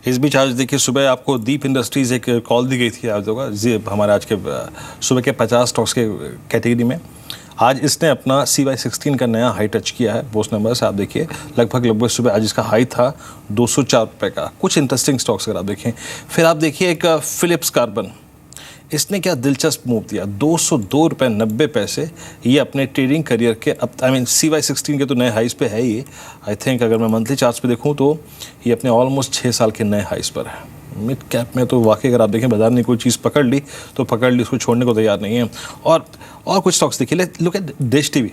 इस बीच आज देखिए सुबह आपको दीप इंडस्ट्रीज़ एक कॉल दी गई थी आज होगा जी हमारे आज के सुबह के 50 स्टॉक्स के कैटेगरी में। आज इसने अपना CY16 का नया हाई टच किया है। पोस्ट नंबर से आप देखिए लगभग सुबह आज इसका हाई था 204 रुपये का। कुछ इंटरेस्टिंग स्टॉक्स अगर आप देखें, फिर आप देखिए एक फिलिप्स कार्बन, इसने क्या दिलचस्प मूव दिया, 202 रुपये 90 पैसे। ये अपने ट्रेडिंग करियर के अब CY16 के तो नए हाइस पे है ही। आई थिंक अगर मैं मंथली चार्ट्स पे देखूं तो ये अपने ऑलमोस्ट 6 साल के नए हाइस पर है। मिड कैप में तो वाकई अगर आप देखें बाजार ने कोई चीज़ पकड़ ली तो पकड़ ली, उसको छोड़ने को तैयार नहीं है। और कुछ स्टॉक्स देखिए, लुक एट देश टीवी।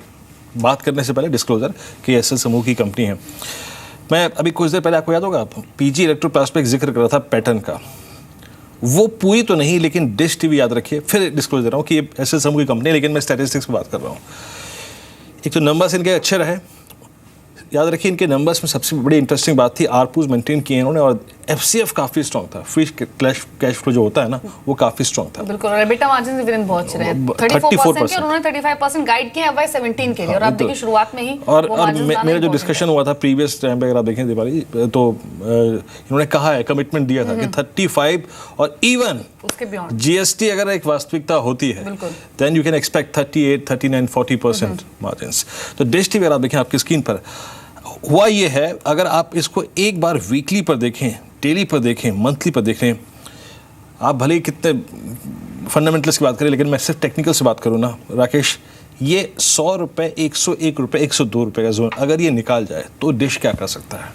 बात करने से पहले डिस्क्लोजर कि एसएल समूह की कंपनी है। मैं अभी कुछ देर पहले, आपको याद होगा, PG इलेक्ट्रोप्लास्ट पे एक जिक्र कर रहा था पैटर्न का, वो पूरी तो नहीं लेकिन डिश टीवी याद रखिए। फिर डिस्क्लोज दे रहा हूँ कि ये एसएल समूह की कंपनी है, लेकिन मैं स्टैटिस्टिक्स की बात कर रहा हूँ। एक तो नंबर्स इनके अच्छे रहे, याद रखिए इनके नंबर्स में सबसे बड़ी इंटरेस्टिंग बात थी आरपूज मेंटेन किए इन्होंने, और FCF काफ़ी स्ट्रॉन्ग था। फ्री कैश फ्लो जो होता है ना वो काफ़ी स्ट्रॉन्ग था। बिल्कुल, और एबिटा मार्जिन भी बहुत अच्छे रहे, 34% के, और उन्होंने 35% गाइड किया FY17 के लिए। और आप देखिए शुरुआत में ही और मेरा जो डिस्कशन हुआ था प्रीवियस टाइम पे, अगर आप देखें दिवाली तो इन्होंने कहा है, कमिटमेंट दिया था कि 35 और इवन उसके बियॉन्ड GST अगर एक वास्तविकता होती है then you can expect 38, 39, 40% margins. तो डिश टीवी अगर आप देखें आपकी स्क्रीन पर हुआ ये है, अगर आप इसको एक बार वीकली पर देखें, डेली पर देखें, मंथली पर देखें, आप भले ही कितने फंडामेंटल्स की बात करें, लेकिन मैं सिर्फ टेक्निकल से बात करूँ ना राकेश, ये 100 रुपये, 101 रुपये, 102 रुपये का जोन अगर ये निकाल जाए तो डिश क्या कर सकता है?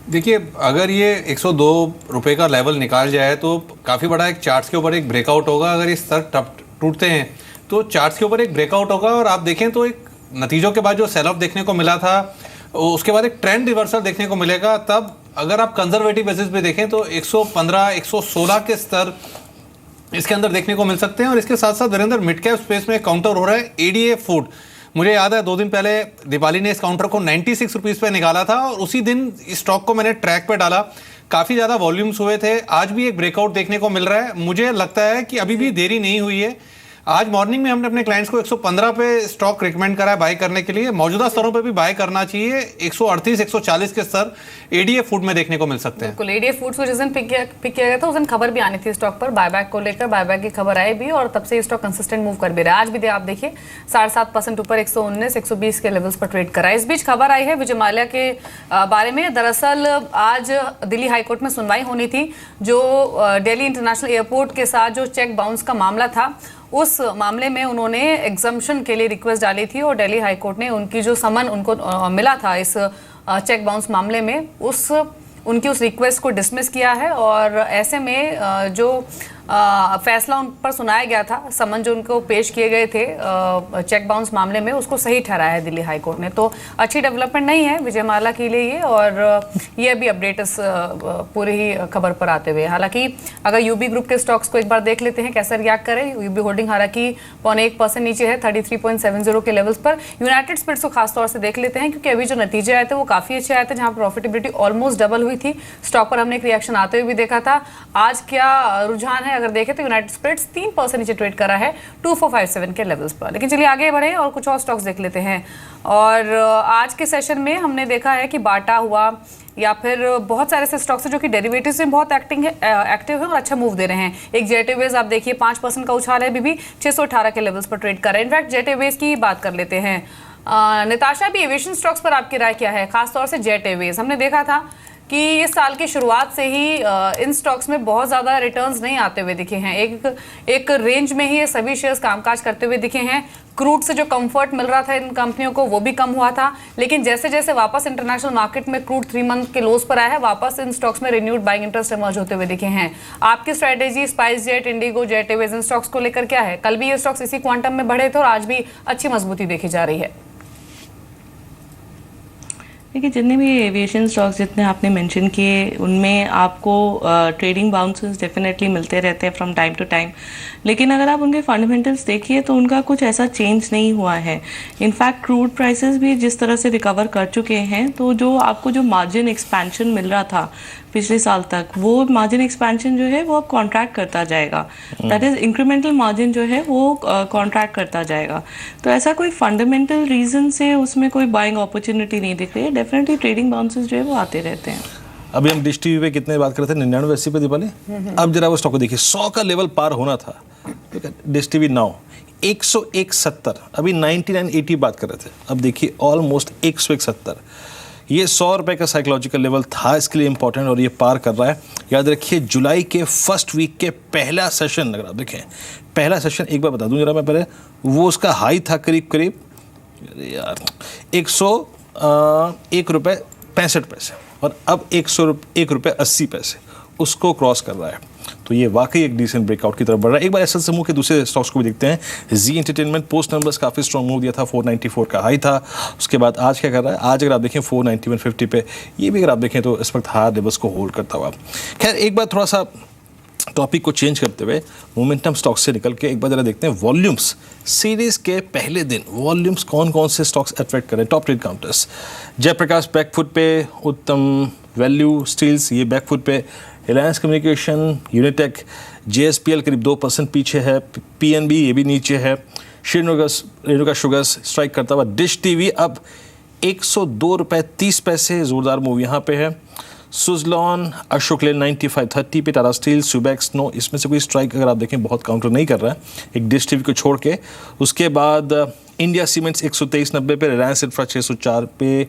देखिए, अगर ये 102 रुपये का लेवल निकाल जाए तो काफ़ी बड़ा एक चार्ट्स के ऊपर एक ब्रेकआउट होगा। अगर ये स्तर टूटते हैं तो चार्ट्स के ऊपर एक ब्रेकआउट होगा, और आप देखें तो एक नतीजों के बाद जो सेल ऑफ देखने को मिला था उसके बाद एक ट्रेंड रिवर्सल देखने को मिलेगा। तब अगर आप कंजर्वेटिव बेसिस पे देखें तो 115, 116 के स्तर इसके अंदर देखने को मिल सकते हैं। और इसके साथ साथ वीरेंद्र, मिड कैप स्पेस में काउंटर हो रहा है ADA फूड। मुझे याद है 2 दिन पहले दीपाली ने इस काउंटर को 96 रुपीज़ पे निकाला था, और उसी दिन इस स्टॉक को मैंने ट्रैक पे डाला। काफ़ी ज़्यादा वॉल्यूम्स हुए थे। आज भी एक ब्रेकआउट देखने को मिल रहा है। मुझे लगता है कि अभी भी देरी नहीं हुई है। आज मॉर्निंग में हमने अपने क्लाइंट्स को 115 पे स्टॉक रिकमेंड करा है बाय करने के लिए। मौजूदा स्तरों पे भी बाय करना चाहिए। 138, 140 के स्तर ADA फूड में देखने को मिल सकते हैं। बिल्कुल, ADA फूड्स को जिस दिन पिक किया गया था उस दिन खबर भी आनी थी स्टॉक पर बायबैक को लेकर। बायबैक की खबर आई भी और तब से ये स्टॉक कंसिस्टेंट मूव कर भी रहा है। आज भी आप देखिए 7.5% ऊपर 119, 120 के लेवल्स पर ट्रेड करा है। इस बीच खबर आई है विजय माल्या के बारे में। दरअसल आज दिल्ली हाईकोर्ट में सुनवाई होनी थी, जो दिल्ली इंटरनेशनल एयरपोर्ट के साथ जो चेक बाउंस का मामला था, उस मामले में उन्होंने एग्जम्पशन के लिए रिक्वेस्ट डाली थी, और दिल्ली हाईकोर्ट ने उनकी जो समन उनको मिला था इस चेक बाउंस मामले में, उनकी उस रिक्वेस्ट को डिसमिस किया है। और ऐसे में जो फैसला उन पर सुनाया गया था, समन जो उनको पेश किए गए थे चेक बाउंस मामले में, उसको सही ठहराया है दिल्ली हाईकोर्ट ने। तो अच्छी डेवलपमेंट नहीं है विजय माल्या के लिए ये, और ये भी अपडेट इस पूरी ही खबर पर आते हुए। हालांकि अगर यूबी ग्रुप के स्टॉक्स को एक बार देख लेते हैं कैसे रिएक्ट करें। यूबी होल्डिंग हालांकि 0.1% नीचे है 33.70 के लेवल्स पर। यूनाइटेड स्पिरिट्स को खासतौर से देख लेते हैं, क्योंकि अभी जो नतीजे आए थे वो काफ़ी अच्छे आए थे, जहाँ प्रॉफिटेबिलिटी ऑलमोस्ट डबल हुई थी। स्टॉक पर हमने एक रिएक्शन आते हुए भी देखा था। आज क्या रुझान है अगर देखें तो यूनाइटेड स्पिरिट्स 3% नीचे ट्रेड करा है 2457 के लेवल्स पर। लेकिन चलिए आगे बढ़े और कुछ और स्टॉक्स देख लेते हैं। और आज के सेशन में हमने देखा है कि बाटा हुआ या फिर बहुत सारे ऐसे स्टॉक्स हैं जो कि डेरिवेटिव्स में बहुत एक्टिव है और अच्छा मूव दे रहे हैं। एक जेट एयरवेज आप देखिए 5% का उछाल है, अभी भी 618 के लेवल्स पर ट्रेड कर रहे हैं। इनफैक्ट जेट एयरवेज की बात कर लेते हैं। निताशा, भी एविएशन स्टॉक्स पर आपकी राय क्या है, खासतौर से जेट एयरवेज? हमने देखा था कि इस साल की शुरुआत से ही इन स्टॉक्स में बहुत ज़्यादा रिटर्न्स नहीं आते हुए दिखे हैं। एक रेंज में ही ये सभी शेयर्स कामकाज करते हुए दिखे हैं। क्रूड से जो कंफर्ट मिल रहा था इन कंपनियों को वो भी कम हुआ था, लेकिन जैसे जैसे वापस इंटरनेशनल मार्केट में क्रूड 3 मंथ के लोस पर आया है, वापस इन स्टॉक्स में रिन्यूड बाइंग इंटरेस्ट इमर्ज होते हुए दिखे हैं। आपकी strategy SpiceJet, IndiGo, Jet Airways, इन स्टॉक्स को लेकर क्या है? कल भी ये स्टॉक्स इसी क्वांटम में बढ़े थे और आज भी अच्छी मजबूती देखी जा रही है। देखिए, जितने भी एविएशन स्टॉक्स जितने आपने मेंशन किए, उनमें आपको ट्रेडिंग बाउंसेस डेफिनेटली मिलते रहते हैं फ्रॉम टाइम टू टाइम, लेकिन अगर आप उनके फंडामेंटल्स देखिए तो उनका कुछ ऐसा चेंज नहीं हुआ है। इनफैक्ट क्रूड प्राइसेस भी जिस तरह से रिकवर कर चुके हैं, तो जो आपको जो मार्जिन एक्सपेंशन मिल रहा था पिछले साल तक, वो मार्जिन एक्सपेंशन जो है वो अब कॉन्ट्रैक्ट करता जाएगा। दैट इज इंक्रीमेंटल मार्जिन जो है वो कॉन्ट्रैक्ट करता जाएगा। तो ऐसा कोई फंडामेंटल रीजन से उसमें कोई बाइंग अपॉर्चुनिटी नहीं दिख रही है। डेफिनेटली ट्रेडिंग बाउंसेस जो है वो आते रहते हैं। अभी हम डिश टीवी पे कितने बात कर रहे थे, 99-80 पे दीपाली। अब जरा वो स्टॉक को देखिए, 100 का लेवल पार होना था। डिश टीवी नाउ 101.70, अभी 99.80 बात कर रहे थे, अब देखिए ऑलमोस्ट 101.70। ये 100 रुपये का साइकोलॉजिकल लेवल था इसके लिए इंपॉर्टेंट, और ये पार कर रहा है। याद रखिए जुलाई के फर्स्ट वीक के पहला सेशन, अगर आप देखें पहला सेशन, एक बार बता दूं जरा मैं पहले, वो उसका हाई था करीब यार 101 रुपये 65 पैसे, और अब 101 रुपये 80 पैसे उसको क्रॉस कर रहा है। तो ये वाकई एक डिसेंट ब्रेकआउट की तरफ बढ़ रहा है। एक बार एसएल समूह के दूसरे स्टॉक्स को भी देखते हैं। जी एंटरटेनमेंट पोस्ट नंबर्स काफ़ी स्ट्रॉन्ग मूव दिया था, 494 का हाई था। उसके बाद आज क्या कर रहा है, आज अगर आप देखें 491.50 पे, ये भी अगर आप देखें तो इस वक्त हायर लेवल्स को होल्ड करता हुआ। खैर एक बार थोड़ा सा टॉपिक को चेंज करते हुए मोमेंटम स्टॉक्स से निकल के एक बार जरा देखते हैं वॉल्यूम्स सीरीज के पहले दिन, वॉल्यूम्स कौन कौन से स्टॉक्स अट्रैक्ट करें। Top trade counters, Jaiprakash back foot पे, उत्तम वैल्यू स्टील्स ये बैकफुट पे, रिलायंस कम्युनिकेशन, यूनिटेक, जेएसपीएल करीब 2% पीछे है, पीएनबी ये भी नीचे है, रेणुका शुगर्स स्ट्राइक करता हुआ, डिश टीवी अब 102 रुपये 30 पैसे, ज़ोरदार मूव यहाँ पे है। सुजलॉन, अशोक लेन 95.30 पे, टाटा स्टील, सुबेक्स नो, इसमें से कोई स्ट्राइक अगर आप देखें बहुत काउंटर नहीं कर रहा है, एक डिश टीवी को छोड़ के। उसके बाद इंडिया सीमेंट्स 123.90 पे, रिलायंस इंफ्रा 604 पे,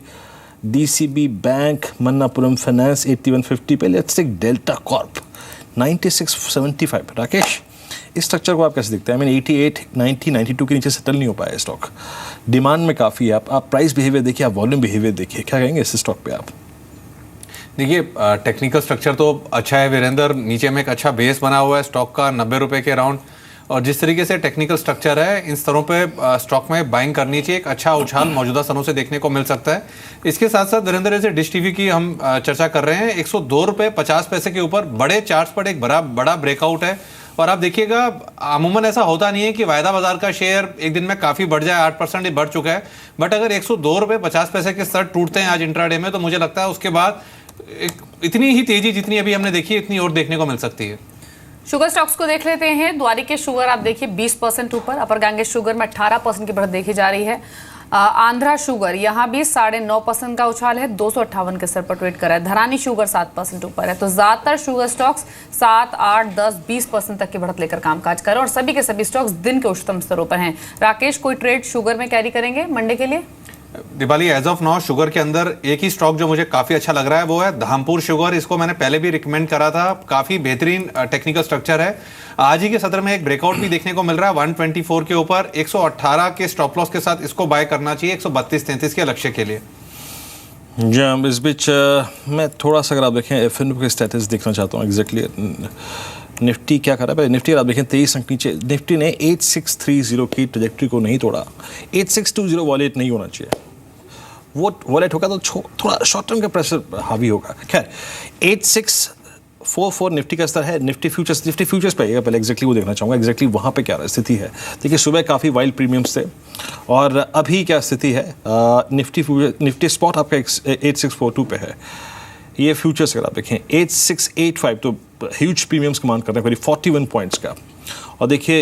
डीसीबी बैंक, मन्नापुरम फाइनेंस 81.50 पे, let's take Delta Corp 96.75। Rakesh, इस स्ट्रक्चर को आप कैसे देखते हैं? आई मीन 88, 90, 92 के नीचे सेटल नहीं हो पाया स्टॉक, डिमांड में काफ़ी है। आप प्राइस बिहेवियर देखिए, आप वॉल्यूम बिहेवियर देखिए, क्या कहेंगे इस स्टॉक पे आप? देखिए टेक्निकल स्ट्रक्चर तो अच्छा है वीरेंद्र, नीचे में एक अच्छा बेस बना हुआ है स्टॉक का 90 रुपये के अराउंड, और जिस तरीके से टेक्निकल स्ट्रक्चर है इन स्तरों पे स्टॉक में बाइंग करनी चाहिए। एक अच्छा उछाल मौजूदा स्तरों से देखने को मिल सकता है। इसके साथ साथ वीरेंद्र, जैसे डिश टीवी की हम चर्चा कर रहे हैं, 102 रुपये 50 पैसे के ऊपर बड़े चार्ट्स पर एक बड़ा ब्रेकआउट है। और आप देखिएगा अमूमन ऐसा होता नहीं है कि वायदा बाजार का शेयर एक दिन में काफ़ी बढ़ जाए, 8% बढ़ चुका है, बट अगर 102 रुपये 50 पैसे के स्तर टूटते हैं आज इंट्राडे में, तो मुझे लगता है उसके बाद इतनी ही तेजी जितनी अभी हमने देखी इतनी और देखने को मिल सकती है। शुगर स्टॉक्स को देख लेते हैं। द्वारिके शुगर आप देखिए 20% ऊपर, अपर गंगे शुगर में 18% की बढ़त देखी जा रही है। आंध्रा शुगर यहाँ भी 9.5% का उछाल है, 258 के स्तर पर ट्रेड कर रहा है। धरानी शुगर 7% ऊपर है। तो ज्यादातर शुगर स्टॉक्स 7, 8, 10, 20% तक की बढ़त लेकर कामकाज कर रहे हैं, और सभी के सभी स्टॉक्स दिन के उच्चतम स्तरों पर हैं। राकेश, कोई ट्रेड शुगर में कैरी करेंगे मंडे के लिए? Diwali as of now sugar के अंदर एक ही स्टॉक जो मुझे काफी अच्छा लग रहा है वो है धामपुर शुगर। इसको मैंने पहले भी रिकमेंड करा था, काफी बेहतरीन टेक्निकल स्ट्रक्चर है। आज ही के सत्र में एक ब्रेकआउट भी देखने को मिल रहा है 124 के ऊपर, 118 के स्टॉप लॉस के साथ इसको बाय करना चाहिए 132-33 के लक्ष्य के लिए। जी, इस बीच मैं थोड़ा सा अगर आप देखें एफएनओ के स्टेटस देखना चाहता हूँ एग्जैक्टली। निफ्टी क्या कर रहा है, पहले निफ्टी अगर आप देखें 23 अंक नीचे, निफ्टी ने 8630 की ट्रैजेक्टरी को नहीं तोड़ा। 8620 वॉलेट नहीं होना चाहिए, वो वॉलेट होगा तो थोड़ा शॉर्ट टर्म का प्रेशर हावी होगा। खैर 8644 निफ्टी का स्तर है। निफ्टी फ्यूचर्स पे पहले एग्जैक्टली वो देखना चाहूँगा, एग्जैक्टली वहाँ पे क्या स्थिति है। देखिए सुबह काफ़ी वाइल्ड प्रीमियम्स थे, और अभी क्या स्थिति है, निफ्टी स्पॉट आपका 8642 पे है। ये फ्यूचर्स अगर आप देखें 8685, तो ह्यूज प्रीमियम्स कमांड कर रहे हैं, करीब 41 पॉइंट्स का। और देखिए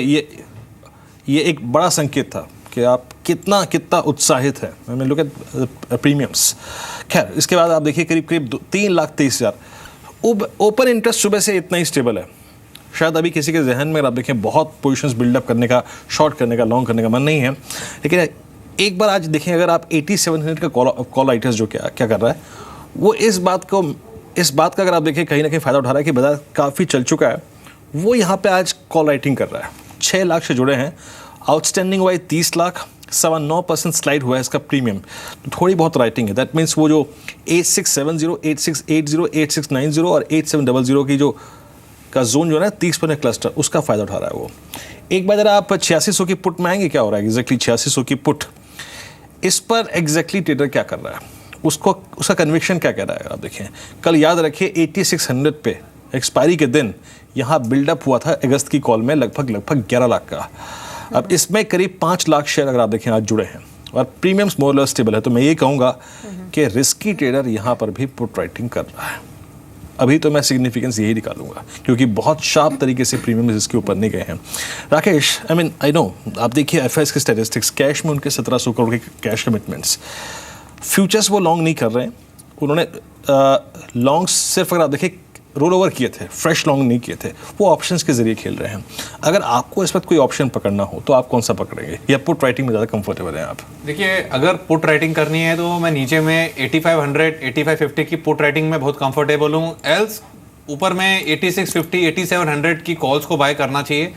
ये एक बड़ा संकेत था कि आप कितना उत्साहित है। मैं लुक एट प्रीमियम्स। खैर इसके बाद आप देखिए करीब 3,23,000 ओपन इंटरेस्ट सुबह से इतना ही स्टेबल है। शायद अभी किसी के जहन में आप देखें बहुत पोजीशंस बिल्डअप करने का, शॉर्ट करने का, लॉन्ग करने का मन नहीं है। लेकिन एक बार आज देखें, अगर आप 8700 का कॉल राइटर्स जो क्या कर रहा है, वो इस बात का अगर आप देखें कहीं ना कहीं फ़ायदा उठा रहा है कि बाजार काफ़ी चल चुका है। वो यहाँ पे आज कॉल राइटिंग कर रहा है। 6 लाख से जुड़े हैं, आउटस्टैंडिंग वाइज 30 लाख, 9.25% स्लाइड हुआ है इसका प्रीमियम, तो थोड़ी बहुत राइटिंग है। दैट मीन्स वो जो 8670, 8680, 8690 और 8700 की जो का जोन जो है ना 30% क्लस्टर, उसका फ़ायदा उठा रहा है वो। एक बार जरा आप 8600 की पुट में आएंगे, क्या हो रहा है एग्जैक्टली 8600 की पुट, इस पर एग्जैक्टली ट्रेडर क्या कर रहा है, उसका कन्विक्शन क्या कह रहा है। आप देखें कल याद रखिए 8600 पे एक्सपायरी के दिन यहाँ बिल्डअप हुआ था अगस्त की कॉल में लगभग 11 लाख का। अब इसमें करीब 5 लाख शेयर अगर आप देखें आज जुड़े हैं, और प्रीमियम्स मोर लेस स्टेबल है। तो मैं ये कहूँगा कि रिस्की ट्रेडर यहाँ पर भी पुट राइटिंग कर रहा है। अभी तो मैं सिग्निफिकेंस यही निकालूंगा, क्योंकि बहुत शार्प तरीके से प्रीमियम इसके ऊपर नहीं गए हैं। राकेश, आई नो आप देखिए एफआईएस के स्टैटिस्टिक्स, कैश में उनके 1700 करोड़ के कैश कमिटमेंट्स, फ्यूचर्स वो लॉन्ग नहीं कर रहे हैं। उन्होंने लॉन्ग्स सिर्फ अगर आप देखिए रोल ओवर किए थे, फ्रेश लॉन्ग नहीं किए थे, वो ऑप्शंस के जरिए खेल रहे हैं। अगर आपको इस वक्त कोई ऑप्शन पकड़ना हो तो आप कौन सा पकड़ेंगे, या पुट राइटिंग में ज़्यादा कंफर्टेबल हैं आप? देखिए, अगर पुट राइटिंग करनी है तो मैं नीचे में 8500 8550 की पुट राइटिंग में बहुत कंफर्टेबल हूँ। एल्स ऊपर में 8650 8700 की कॉल्स को बाय करना चाहिए।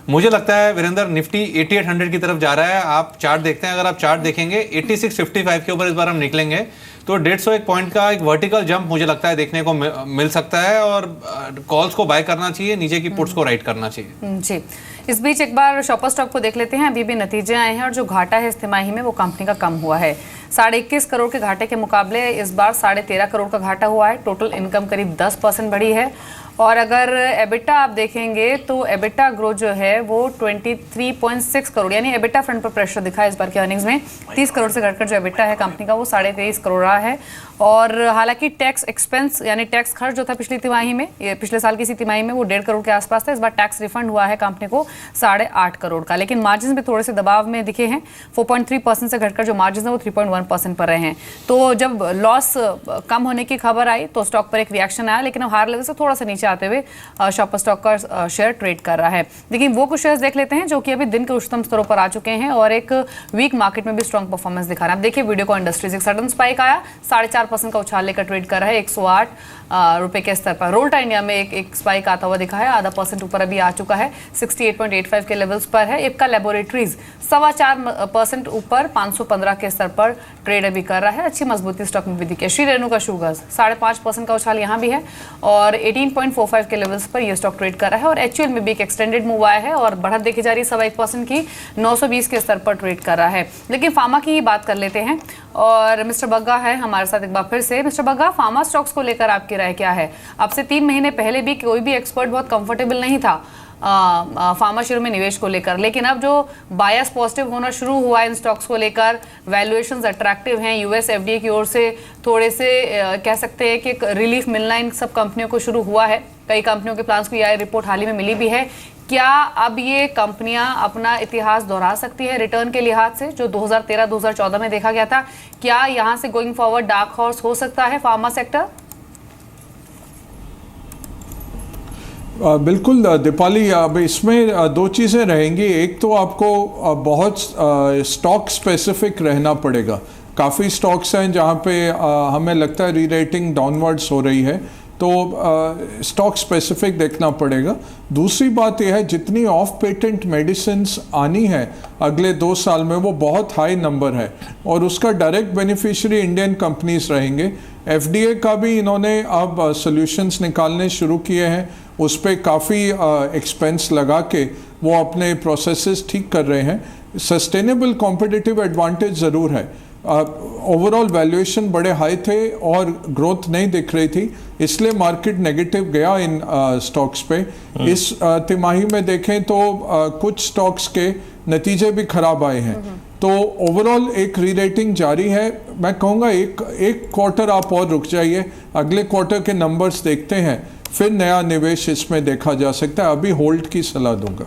मुझे लगता है वीरेंद्र, निफ्टी 8800 की तरफ जा रहा है। आप चार्ट देखते हैं, अगर आप चार्ट देखेंगे 8655 के ऊपर इस बार हम निकलेंगे तो 150 पॉइंट का एक वर्टिकल जंप मुझे लगता है देखने को मिल सकता है, और कॉल्स को बाय करना चाहिए, नीचे की पुट्स को राइट करना चाहिए। जी, इस बीच एक बार शॉपर स्टॉक को देख लेते हैं। अभी भी नतीजे आए हैं और जो घाटा है इस तिमाही में वो कंपनी का कम हुआ है। 21.5 करोड़ के घाटे के मुकाबले इस बार 13.5 करोड़ का घाटा हुआ है। टोटल इनकम करीब 10% बढ़ी है। और अगर एबिटा आप देखेंगे तो एबिटा ग्रोथ जो है वो 23.6 करोड़, यानी एबिटा फ्रंट पर प्रेशर दिखा है इस बार के अर्निंग्स में। 30 करोड़ से घटकर जो एबिटा है कंपनी का वो 23.5 करोड़ रहा है। और हालांकि टैक्स एक्सपेंस यानी टैक्स खर्च जो था पिछली तिमाही में, पिछले साल की इसी तिमाही में वो 1.5 करोड़ के आसपास था। इस बार टैक्स रिफंड हुआ है कंपनी को 8.5 करोड़ का। लेकिन मार्जिन भी थोड़े से दबाव में दिखे हैं। 4.3% से घटकर जो मार्जिन है वो 3.1% पर रहे हैं। तो जब लॉस कम होने की खबर आई तो स्टॉक पर एक रिएक्शन आया, लेकिन अब हायर लेवल से थोड़ा सा नीचे आते हुए शॉपर स्टॉक का शेयर ट्रेड कर रहा है। लेकिन वो कुछ शेयर्स देख लेते हैं जो कि अभी दिन के उच्चतम स्तरों पर आ चुके हैं और एक वीक मार्केट में भी स्ट्रॉन्ग परफॉर्मेंस दिखा रहा है। आप देखिए वीडियोकॉन इंडस्ट्रीज एक सडन स्पाइक आया, 4.5% का उछाल लेकर ट्रेड कर रहा है 108 रुपए के स्तर पर। रोल्टा इंडिया में एक स्पाइक आता हुआ दिखा है, 0.5% ऊपर अभी आ चुका है, 68.85 के लेवल्स पर है। इप्का लैबोरेटरीज 4.25% ऊपर 515 के स्तर पर ट्रेड अभी कर रहा है। अच्छी मजबूती स्टॉक में भी दिखी है। श्री रेणुका शुगर्स 5.5% का उछाल यहाँ भी है और 18.45 के लेवल्स पर यह स्टॉक ट्रेड कर रहा है। और एचयूएल में भी एक एक्सटेंडेड मूव आया है और बढ़त देखी जा रही है 1.25% की, 920 के स्तर पर ट्रेड कर रहा है। लेकिन फार्मा की ही बात कर लेते हैं और मिस्टर बग्गा है हमारे साथ एक बार फिर से। मिस्टर बग्गा, फार्मा स्टॉक्स को लेकर आपकी राय क्या है? अब से 3 महीने पहले भी कोई भी एक्सपर्ट बहुत कंफर्टेबल नहीं था फार्मा शेयर में निवेश को लेकर, लेकिन अब जो बायस पॉजिटिव होना शुरू हुआ है इन स्टॉक्स को लेकर, वैल्यूएशंस अट्रैक्टिव हैं, यूएस एफडीए की ओर से थोड़े से कह सकते हैं कि एक रिलीफ मिलना इन सब कंपनियों को शुरू हुआ है। कई कंपनियों के प्लान्स को यह रिपोर्ट हाल ही में मिली भी है। क्या अब ये कंपनियां अपना इतिहास दोहरा सकती है रिटर्न के लिहाज से, जो 2013-2014 में देखा गया था? क्या यहां से गोइंग फॉरवर्ड डार्क हॉर्स हो सकता है फार्मा सेक्टर? बिल्कुल दीपाली, अब इसमें 2 चीज़ें रहेंगी। एक तो आपको बहुत स्टॉक स्पेसिफिक रहना पड़ेगा। काफ़ी स्टॉक्स हैं जहाँ पे हमें लगता है री रेटिंग डाउनवर्ड्स हो रही है, तो स्टॉक स्पेसिफिक देखना पड़ेगा। दूसरी बात यह है, जितनी ऑफ पेटेंट मेडिसिन्स आनी है अगले 2 साल में वो बहुत हाई नंबर है और उसका डायरेक्ट बेनिफिशियरी इंडियन कंपनीज रहेंगे। एफडीए का भी इन्होंने अब सॉल्यूशंस निकालने शुरू किए हैं, उस पर काफ़ी एक्सपेंस लगा के वो अपने प्रोसेसेस ठीक कर रहे हैं। सस्टेनेबल कॉम्पिटिटिव एडवांटेज ज़रूर है। ओवरऑल वैल्यूएशन बड़े हाई थे और ग्रोथ नहीं दिख रही थी, इसलिए मार्केट नेगेटिव गया इन स्टॉक्स पे। इस तिमाही में देखें तो कुछ स्टॉक्स के नतीजे भी खराब आए हैं, तो ओवरऑल एक री रेटिंग जारी है। मैं कहूँगा एक क्वार्टर आप और रुक जाइए, अगले क्वार्टर के नंबर्स देखते हैं, फिर नया निवेश इसमें देखा जा सकता है। अभी होल्ड की सलाह दूंगा।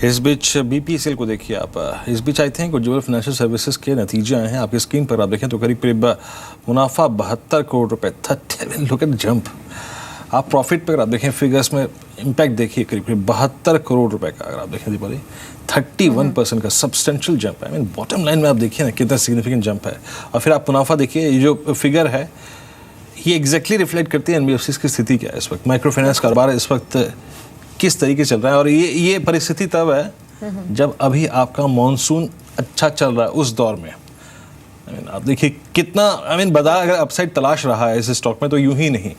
इस बीच बीपीसीएल को देखिए आप। इस बीच I think Ujjwal financial services के नतीजे आए हैं। आपकी स्क्रीन पर आप देखें तो करीब मुनाफा 72 करोड़ रुपए, 30 लुक एट जंप। आप प्रॉफिट पर अगर आप देखें फिगर्स में इम्पैक्ट देखिए, करीब 72 करोड़ रुपए का अगर आप देखें दीपाली, 31% का सब्सटेंशियल जंप है। आई मीन बॉटम लाइन में आप देखिए ना कितना सिग्निफिकेंट जंप है। और फिर आप मुनाफा देखिए, ये जो फिगर है ये एग्जैक्टली रिफ्लेक्ट करती है एनबीएफसीज की स्थिति क्या है इस वक्त, माइक्रो फाइनेंस कारोबार इस वक्त किस तरीके से चल रहा है। और ये परिस्थिति तब है जब अभी आपका मॉनसून अच्छा चल रहा है उस दौर में। आप देखिए कितना बाजार अगर अपसाइड तलाश रहा है इस स्टॉक में, तो यूं ही नहीं।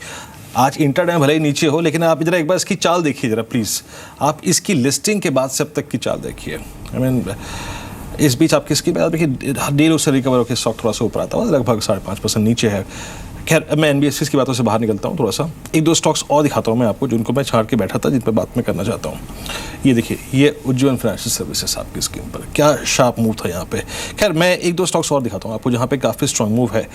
आज इंटरडे भले ही नीचे हो, लेकिन आप जरा एक बार इसकी चाल देखिए जरा प्लीज़। आप इसकी लिस्टिंग के बाद से अब तक की चाल देखिए। इस बीच आप किसकी बात देखिए, डेल उससे रिकवर होकर स्टॉक थोड़ा सा ऊपर आता हुआ, लगभग 5.5% नीचे है। खैर मैं एनबीएफसीज की बातों से बाहर निकलता हूँ थोड़ा सा। 1-2 स्टॉक्स और दिखाता हूँ मैं आपको, जिनको मैं छाड़ के बैठा था, जिन पर बात मैं करना चाहता हूँ। ये देखिए, ये उज्ज्वल फाइनेंशियल सर्विसेज आपकी स्क्रीन पर, क्या शार्प मूव था यहाँ पे। खैर मैं 1-2 स्टॉक्स और दिखाता हूँ आपको जहाँ पे काफ़ी स्ट्रॉन्ग मूव है।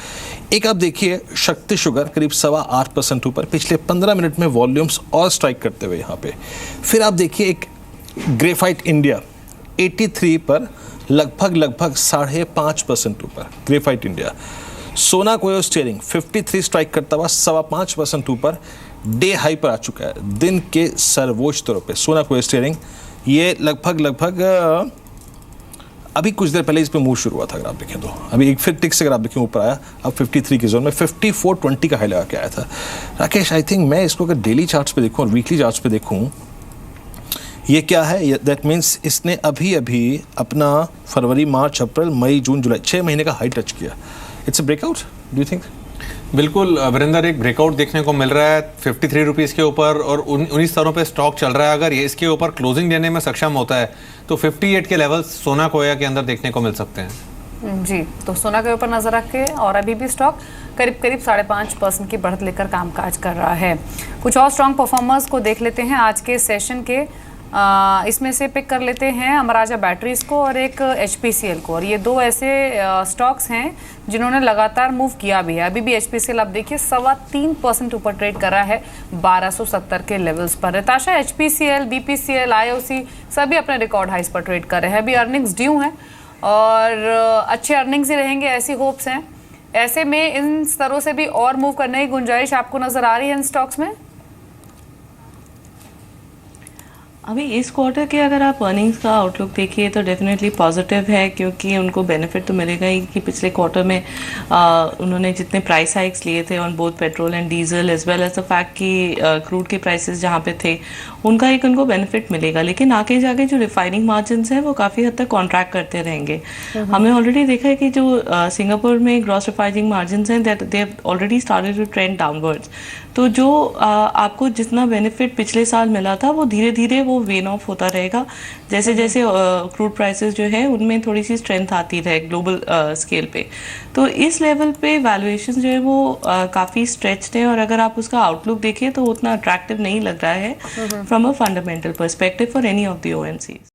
एक आप देखिए शक्ति शुगर करीब 8.25% ऊपर, पिछले 15 मिनट में वॉल्यूम्स और स्ट्राइक करते हुए यहाँ पे। फिर आप देखिए एक ग्रेफाइट इंडिया 83 पर लगभग 5.5% ऊपर, ग्रेफाइट इंडिया। सोना कोयो स्टीयरिंग 53 स्ट्राइक करता हुआ 5.25% ऊपर डे हाई पर आ चुका है। दिन के सर्वोच्च तौर पे सोना कोयो स्टीयरिंग ये लगभग अभी कुछ देर पहले इस पे मूव शुरू हुआ था, अगर आप देखें तो अभी एक फिर टिक से अगर आप देखें ऊपर आया, अब 53 की जोन में 54.20 का हाई लगा के आया था। राकेश, आई थिंक मैं इसको अगर डेली चार्ट्स पे देखूं और वीकली चार्ट्स पे देखूं, ये क्या है? दैट मीन्स इसने अभी अपना फरवरी, मार्च, अप्रैल, मई, जून, जुलाई 6 महीने का हाई टच किया। It's a breakout, do you think? बिल्कुल वीरेंद्र, एक ब्रेकआउट देखने को मिल रहा है 53 रुपीज़ के ऊपर और उन्हीं स्तरों पे स्टॉक चल रहा है। अगर ये इसके ऊपर क्लोजिंग देने में सक्षम होता है तो 58 के लेवल्स सोना कोया के अंदर देखने को मिल सकते हैं। जी, तो सोना के ऊपर नजर रख के, और अभी भी स्टॉक करीब 5.5% की बढ़त लेकर कामकाज कर रहा है। कुछ और स्ट्रॉन्ग परफॉर्मर्स को देख लेते हैं आज के सेशन के। इसमें से पिक कर लेते हैं अमराजा बैटरीज को और एक HPCL को, और ये दो ऐसे स्टॉक्स हैं जिन्होंने लगातार मूव किया भी है। अभी भी HPCL आप देखिए 3.25% ऊपर ट्रेड कर रहा है 1270 के लेवल्स पर। रिताशा, HPCL, BPCL, IOC सभी अपने रिकॉर्ड हाइस पर ट्रेड कर रहे हैं। अभी अर्निंग्स ड्यू हैं और अच्छे अर्निंग्स ही रहेंगे, ऐसी होप्स हैं। ऐसे में इन स्तरों से भी और मूव करने की गुंजाइश आपको नजर आ रही है इन स्टॉक्स में? अभी इस क्वार्टर के अगर आप अर्निंग्स का आउटलुक देखिए तो डेफिनेटली पॉजिटिव है, क्योंकि उनको बेनिफिट तो मिलेगा ही कि पिछले क्वार्टर में उन्होंने जितने प्राइस हाइक्स लिए थे on both petrol and diesel as well as the fact कि क्रूड के प्राइसेस जहाँ पे थे उनका एक उनको बेनिफिट मिलेगा। लेकिन आगे जाके जो रिफाइनिंग मार्जिन हैं वो काफ़ी हद तक कॉन्ट्रैक्ट करते रहेंगे। हमने ऑलरेडी देखा है कि जो सिंगापुर में ग्रॉस रिफाइनिंग मार्जिन हैं that they have already started to trend downwards. तो जो आपको जितना बेनिफिट पिछले साल मिला था वो धीरे धीरे वो वेन ऑफ होता रहेगा, जैसे जैसे क्रूड प्राइसेस जो है उनमें थोड़ी सी स्ट्रेंथ आती रहे ग्लोबल स्केल पे। तो इस लेवल पे वैल्यूएशन जो है वो काफ़ी स्ट्रेच्ड है, और अगर आप उसका आउटलुक देखिए तो उतना अट्रैक्टिव नहीं लग रहा है from a fundamental perspective for any of the OMCs।